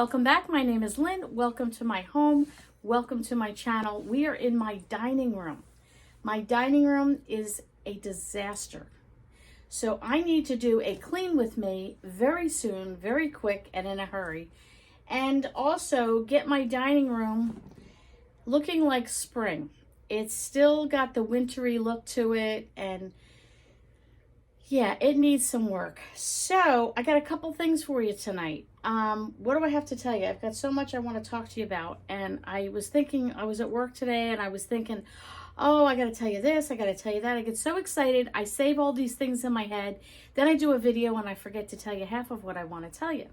welcome back. My name is Lynn. Welcome to my home. Welcome to my channel. We are in my dining room. My dining room is a disaster. So I need to do a clean with me very soon, very quick and in a hurry. And also get my dining room looking like spring. It's still got the wintry look to it, and yeah, it needs some work. So I got a couple things for you tonight. What do I have to tell you? I've got so much I want to talk to you about. And I was thinking, I was at work today and I was thinking, oh, I got to tell you this, I got to tell you that. I get so excited. I save all these things in my head. Then I do a video and I forget to tell you half of what I want to tell you.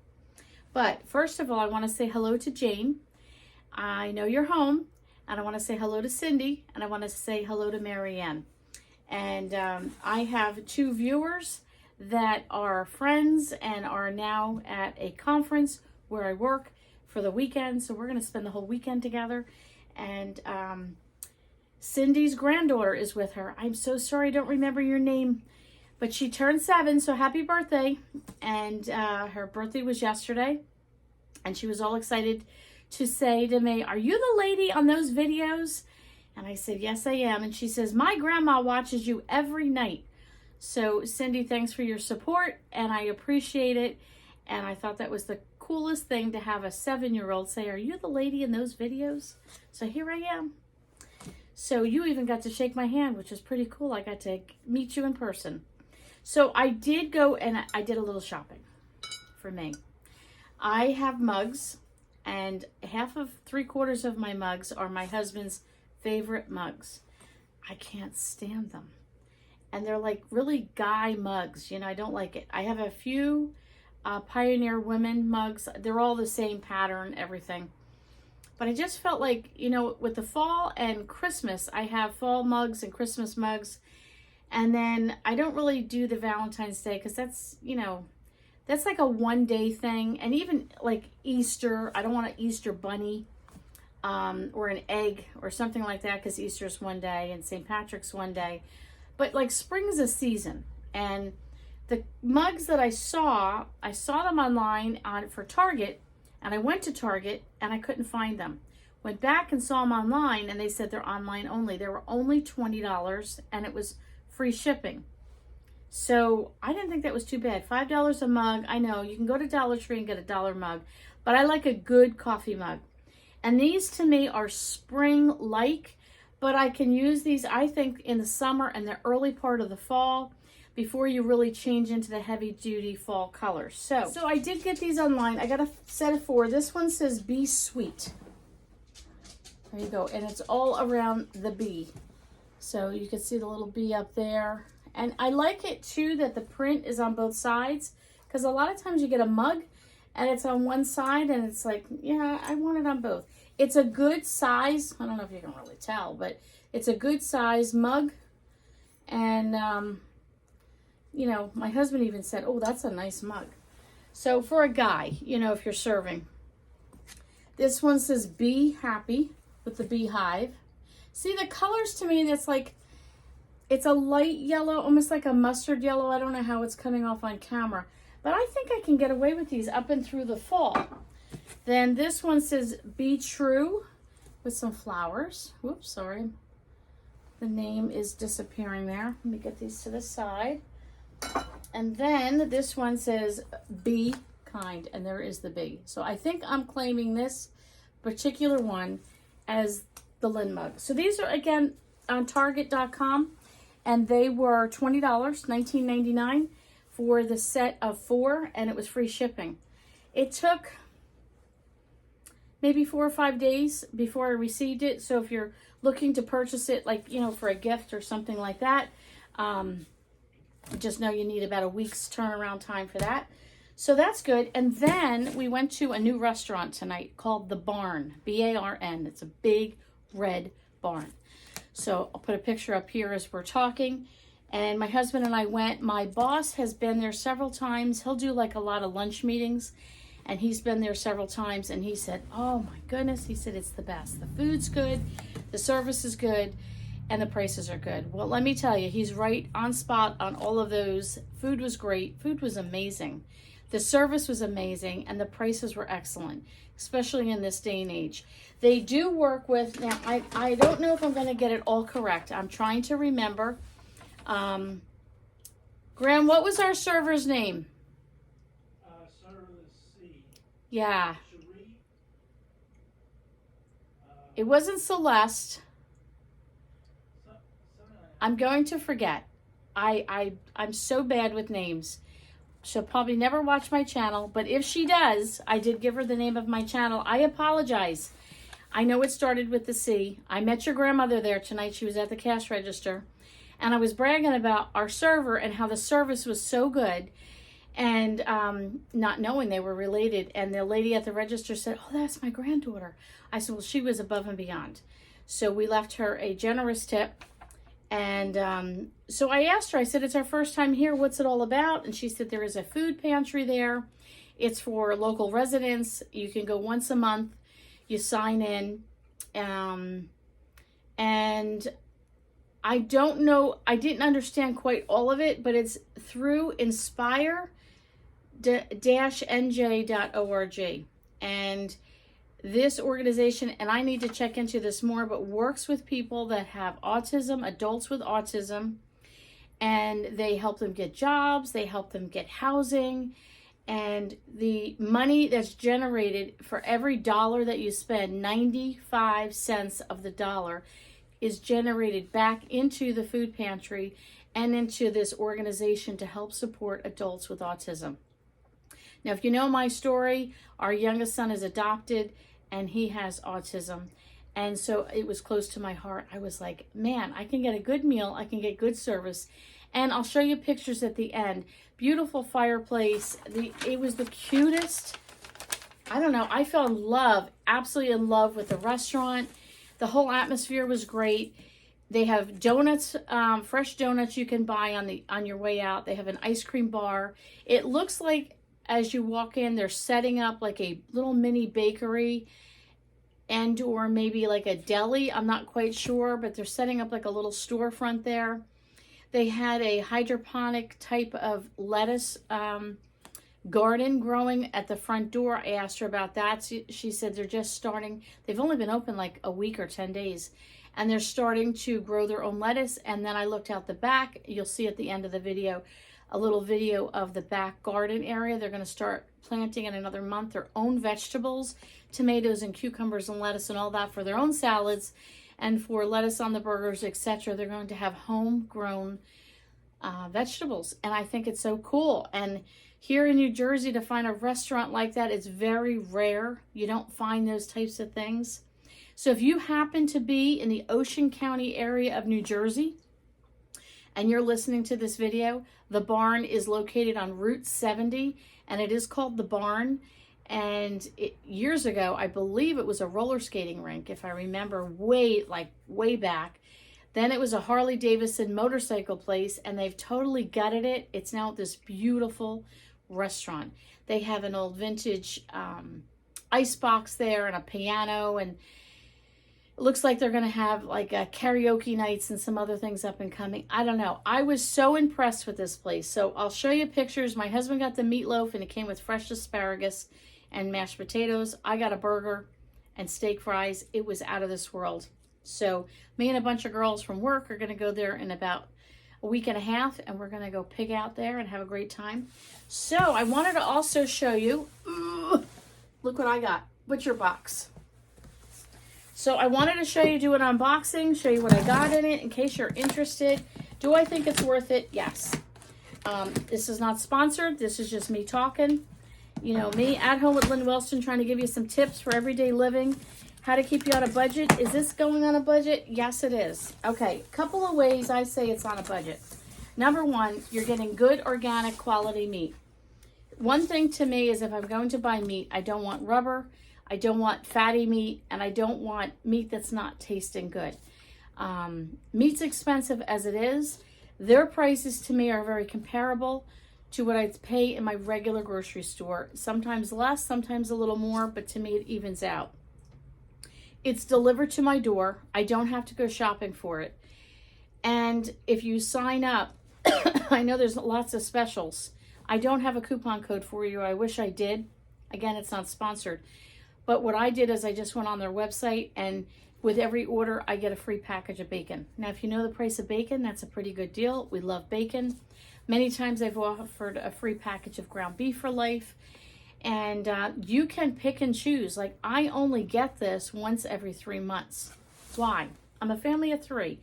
But first of all, I want to say hello to Jane. I know you're home. And I want to say hello to Cindy. And I want to say hello to Marianne. And I have two viewers that are friends and are now at a conference where I work for the weekend. So we're going to spend the whole weekend together. And Cindy's granddaughter is with her. I'm so sorry I don't remember your name. But she turned 7, so happy birthday. And her birthday was yesterday. And she was all excited to say to me, "Are you the lady on those videos?" And I said, "Yes, I am." And she says, "My grandma watches you every night." So Cindy, thanks for your support, and I appreciate it. And I thought that was the coolest thing to have a 7-year-old say, "Are you the lady in those videos?" So here I am. So you even got to shake my hand, which is pretty cool. I got to meet you in person. So I did go and I did a little shopping for me. I have mugs, and 3/4 of my mugs are my husband's favorite mugs. I can't stand them. And they're like really guy mugs. You know, I don't like it. I have a few Pioneer women mugs. They're all the same pattern, everything. But I just felt like, you know, with the fall and Christmas, I have fall mugs and Christmas mugs. And then I don't really do the Valentine's Day because that's, you know, that's like a one-day thing. And even like Easter, I don't want an Easter bunny. Or an egg or something like that, because Easter's one day and St. Patrick's one day. But like spring's a season, and the mugs that I saw them online for Target, and I went to Target and I couldn't find them. Went back and saw them online, and they said they're online only. They were only $20 and it was free shipping. So I didn't think that was too bad. $5 a mug. I know you can go to Dollar Tree and get a $1 mug, but I like a good coffee mug. And these to me are spring-like, but I can use these, I think, in the summer and the early part of the fall before you really change into the heavy-duty fall colors. So I did get these online. I got a set of 4. This one says Be Sweet. There you go. And it's all around the bee. So you can see the little bee up there. And I like it, too, that the print is on both sides, because a lot of times you get a mug and it's on one side, and it's like, yeah, I want it on both. It's a good size. I don't know if you can really tell, but it's a good size mug. And, you know, my husband even said, "Oh, that's a nice mug." So for a guy, you know, if you're serving. This one says Be Happy with the beehive. See, the colors to me, that's like, it's a light yellow, almost like a mustard yellow. I don't know how it's coming off on camera. But I think I can get away with these up and through the fall. Then this one says Be True with some flowers. Whoops, sorry. The name is disappearing there. Let me get these to the side. And then this one says Be Kind, and there is the bee. So I think I'm claiming this particular one as the Lynn mug. So these are, again, on Target.com, and they were $20, $19.99. for the set of 4, and it was free shipping. It took maybe 4 or 5 days before I received it. So if you're looking to purchase it, like, you know, for a gift or something like that, just know you need about a week's turnaround time for that. So that's good. And then we went to a new restaurant tonight called The Barn, B-A-R-N. It's a big red barn. So I'll put a picture up here as we're talking. And my husband and I went. My boss has been there several times. He'll do like a lot of lunch meetings. And he's been there several times. And he said, "Oh my goodness." He said, "It's the best. The food's good. The service is good. And the prices are good." Well, let me tell you, he's right on spot on all of those. Food was great. Food was amazing. The service was amazing and the prices were excellent, especially in this day and age. They do work with, now I don't know if I'm going to get it all correct. I'm trying to remember. Graham, what was our server's name? Yeah. It wasn't Celeste. I'm going to forget. I'm so bad with names. She'll probably never watch my channel, but if she does, I did give her the name of my channel. I apologize. I know it started with the C. I met your grandmother there tonight. She was at the cash register. And I was bragging about our server and how the service was so good. And not knowing they were related. And the lady at the register said, oh, that's my granddaughter. I said, well, she was above and beyond. So we left her a generous tip. And so I asked her, I said, it's our first time here. What's it all about? And she said, there is a food pantry there. It's for local residents. You can go once a month. You sign in. And I don't know, I didn't understand quite all of it, but it's through inspire-nj.org. And this organization, and I need to check into this more, but works with people that have autism, adults with autism, and they help them get jobs, they help them get housing, and the money that's generated for every dollar that you spend, 95 cents of the dollar is generated back into the food pantry and into this organization to help support adults with autism. Now, if you know my story, our youngest son is adopted and he has autism. And so it was close to my heart. I was like, man, I can get a good meal. I can get good service. And I'll show you pictures at the end. Beautiful fireplace. It was the cutest. I don't know. I fell in love, absolutely in love with the restaurant. The whole atmosphere was great. They have donuts, fresh donuts you can buy on your way out. They have an ice cream bar. It looks like as you walk in, they're setting up like a little mini bakery and or maybe like a deli. I'm not quite sure, but they're setting up like a little storefront there. They had a hydroponic type of lettuce garden growing at the front door. I asked her about that. She said they're just starting. They've only been open like a week or 10 days. And they're starting to grow their own lettuce. And then I looked out the back. You'll see at the end of the video, a little video of the back garden area. They're going to start planting in another month their own vegetables, tomatoes and cucumbers and lettuce and all that for their own salads and for lettuce on the burgers, etc. They're going to have homegrown vegetables. And I think it's so cool. And here in New Jersey, to find a restaurant like that, it's very rare. You don't find those types of things. So if you happen to be in the Ocean County area of New Jersey and you're listening to this video, the barn is located on Route 70 and it is called The Barn. And years ago, I believe it was a roller skating rink, if I remember way back. Then it was a Harley Davidson motorcycle place and they've totally gutted it. It's now this beautiful restaurant. They have an old vintage ice box there and a piano, and it looks like they're going to have like a karaoke nights and some other things up and coming. I don't know. I was so impressed with this place. So I'll show you pictures. My husband got the meatloaf and it came with fresh asparagus and mashed potatoes. I got a burger and steak fries. It was out of this world. So me and a bunch of girls from work are going to go there in about a week and a half, and we're going to go pig out there and have a great time. So I wanted to also show you, look what I got, butcher box. So I wanted to show you, do an unboxing, show you what I got in it in case you're interested. Do I think it's worth it? Yes. This is not sponsored. This is just me talking. You know, me at home with Lynn Wellston, trying to give you some tips for everyday living. How to keep you on a budget. Is this going on a budget? Yes, it is. Okay, couple of ways I say it's on a budget. Number one, you're getting good organic quality meat. One thing to me is if I'm going to buy meat, I don't want rubber, I don't want fatty meat, and I don't want meat that's not tasting good. Meat's expensive as it is. Their prices to me are very comparable to what I'd pay in my regular grocery store. Sometimes less, sometimes a little more, but to me it evens out. It's delivered to my door. I don't have to go shopping for it. And if you sign up, I know there's lots of specials. I don't have a coupon code for you. I wish I did. Again, it's not sponsored. But what I did is I just went on their website, and with every order, I get a free package of bacon. Now, if you know the price of bacon, that's a pretty good deal. We love bacon. Many times I've offered a free package of ground beef for life. And you can pick and choose. Like, I only get this once every 3 months. Why? I'm a family of 3.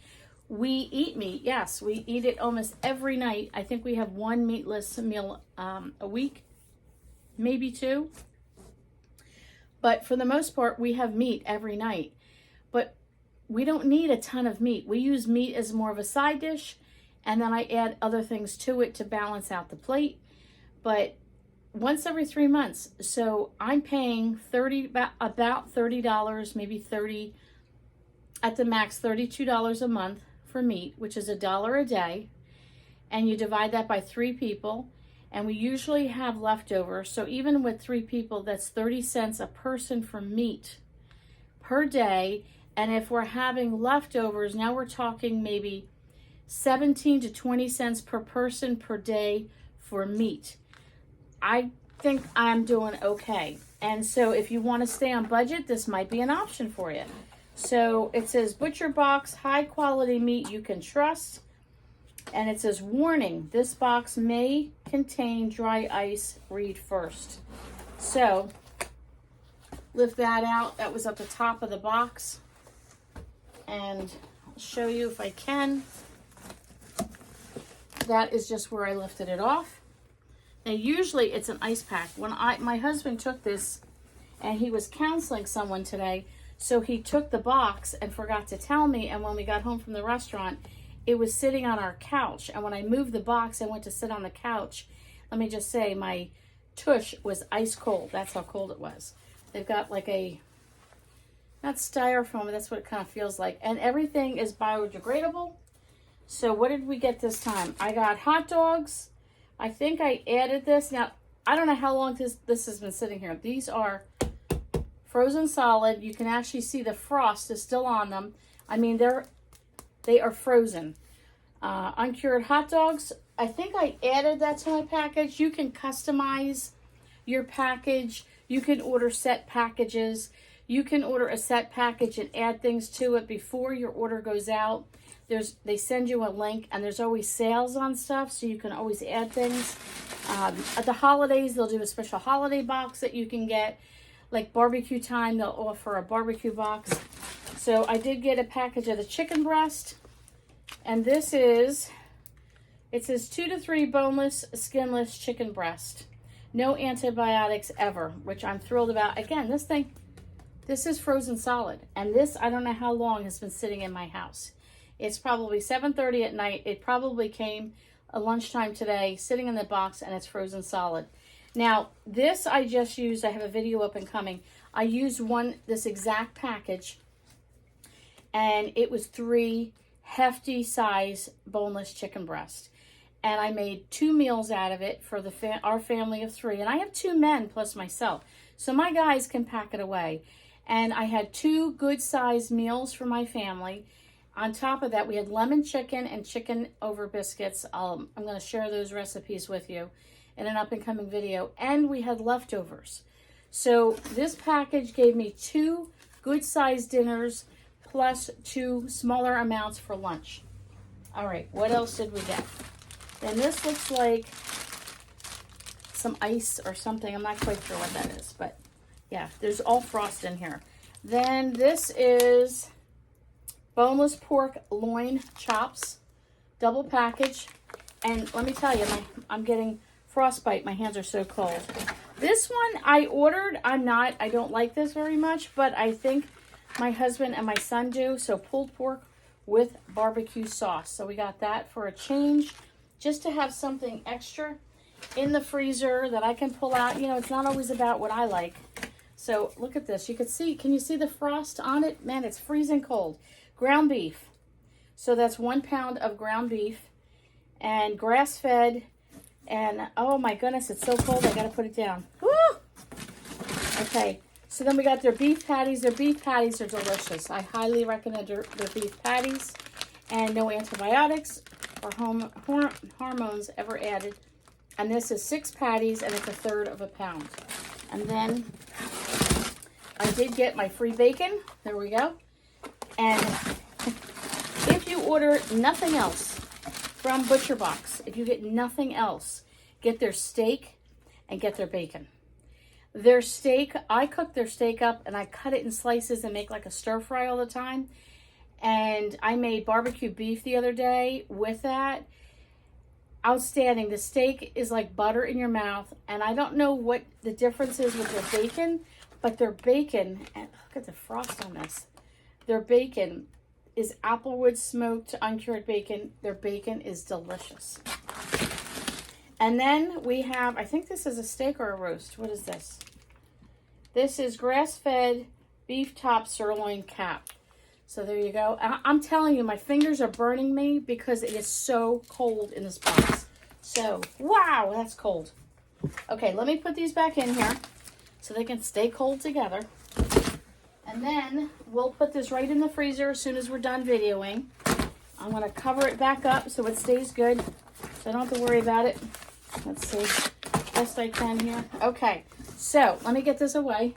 We eat meat. Yes, we eat it almost every night. I think we have 1 meatless meal a week, maybe 2. But for the most part, we have meat every night. But we don't need a ton of meat. We use meat as more of a side dish, and then I add other things to it to balance out the plate. But once every 3 months. So I'm paying about $30, maybe 30 at the max, $32 a month for meat, which is $1 a day. And you divide that by 3 people. And we usually have leftovers. So even with 3 people, that's 30 cents a person for meat per day. And if we're having leftovers, now we're talking maybe 17 to 20 cents per person per day for meat. I think I'm doing okay. And so if you want to stay on budget, this might be an option for you. So it says butcher box, high quality meat you can trust. And it says warning, this box may contain dry ice, read first. So lift that out. That was at the top of the box. And I'll show you if I can. That is just where I lifted it off. Now, usually it's an ice pack. When my husband took this, and he was counseling someone today, so he took the box and forgot to tell me, and when we got home from the restaurant, it was sitting on our couch. And when I moved the box and went to sit on the couch, let me just say, my tush was ice cold. That's how cold it was. They've got like a, not styrofoam, but that's what it kind of feels like. And everything is biodegradable. So what did we get this time? I got hot dogs. I think I added this. Now, I don't know how long this has been sitting here. These are frozen solid. You can actually see the frost is still on them. I mean, they are frozen. Uncured hot dogs. I think I added that to my package. You can customize your package. You can order set packages. You can order a set package and add things to it before your order goes out. They send you a link, and there's always sales on stuff, so you can always add things. At the holidays, they'll do a special holiday box that you can get. Like barbecue time, they'll offer a barbecue box. So I did get a package of the chicken breast, and this is, it says 2 to 3 boneless, skinless chicken breast. No antibiotics ever, which I'm thrilled about. Again, this is frozen solid, and this, I don't know how long, has been sitting in my house. It's probably 7:30 at night. It probably came at lunchtime today, sitting in the box, and it's frozen solid. Now, this I just used. I have a video up and coming. I used this exact package, and it was 3 hefty size boneless chicken breast. And I made 2 meals out of it for our family of 3. And I have 2 men plus myself, so my guys can pack it away. And I had 2 good sized meals for my family. On top of that, we had lemon chicken and chicken over biscuits. I'm going to share those recipes with you in an up-and-coming video. And we had leftovers. So this package gave me 2 good-sized dinners plus 2 smaller amounts for lunch. All right, what else did we get? Then this looks like some ice or something. I'm not quite sure what that is, but yeah, there's all frost in here. Then this is boneless pork loin chops, double package. And let me tell you, I'm getting frostbite. My hands are so cold. This one I ordered. I don't like this very much, but I think my husband and my son do. So pulled pork with barbecue sauce. So we got that for a change, just to have something extra in the freezer that I can pull out. You know, it's not always about what I like. So look at this. Can you see the frost on it? Man, it's freezing cold. Ground beef. So that's 1 pound of ground beef and grass-fed. And oh my goodness, it's so cold. I got to put it down. Woo! Okay. So then we got their beef patties. Their beef patties are delicious. I highly recommend their beef patties. And no antibiotics or hormones ever added And this is 6 patties, and it's 1/3 of a pound. And then I did get my free bacon. There we go. And if you order nothing else from Butcher Box, if you get nothing else, get their steak and get their bacon. Their steak, I cook their steak up and I cut it in slices and make like a stir fry all the time. And I made barbecue beef the other day with that. Outstanding. The steak is like butter in your mouth. And I don't know what the difference is with their bacon, but their bacon, and look at the frost on this. Their bacon is applewood smoked uncured bacon. Their bacon is delicious. And then we have, I think this is a steak or a roast. What is this? This is grass-fed beef top sirloin cap. So there you go. I'm telling you, my fingers are burning me because it is so cold in this box. So, wow, that's cold. Okay, let me put these back in here so they can stay cold together. And then we'll put this right in the freezer as soon as we're done videoing. I'm going to cover it back up so it stays good, so I don't have to worry about it. Let's see, best I can here. Okay, so let me get this away.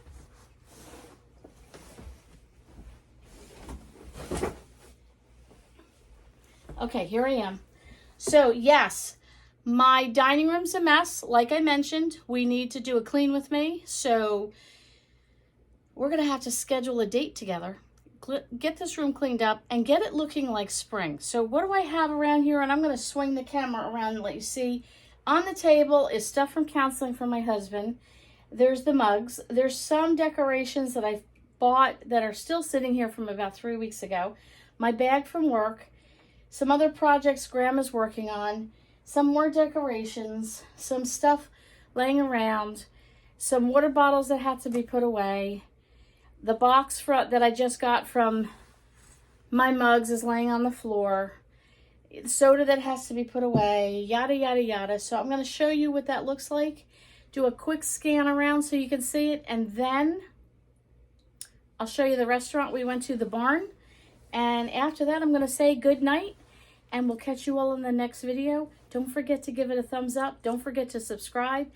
Okay, here I am. So yes, my dining room's a mess. Like I mentioned, we need to do a clean with me. So we're going to have to schedule a date together, get this room cleaned up, and get it looking like spring. So what do I have around here? And I'm going to swing the camera around and let you see. On the table is stuff from counseling from my husband. There's the mugs. There's some decorations that I've bought that are still sitting here from about 3 weeks ago. My bag from work. Some other projects Grandma's working on. Some more decorations. Some stuff laying around. Some water bottles that have to be put away. The box that I just got from my mugs is laying on the floor. Soda that has to be put away, yada, yada, yada. So I'm going to show you what that looks like. Do a quick scan around so you can see it. And then I'll show you the restaurant we went to, the barn. And after that, I'm going to say good night. And we'll catch you all in the next video. Don't forget to give it a thumbs up. Don't forget to subscribe.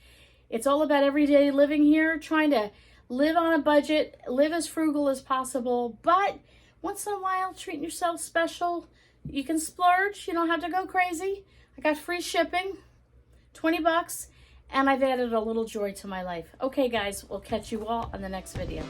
It's all about everyday living here, trying to live on a budget, live as frugal as possible. But once in a while, treat yourself special. You can splurge. You don't have to go crazy. I got free shipping, 20 bucks, and I've added a little joy to my life. Okay, guys, we'll catch you all on the next video.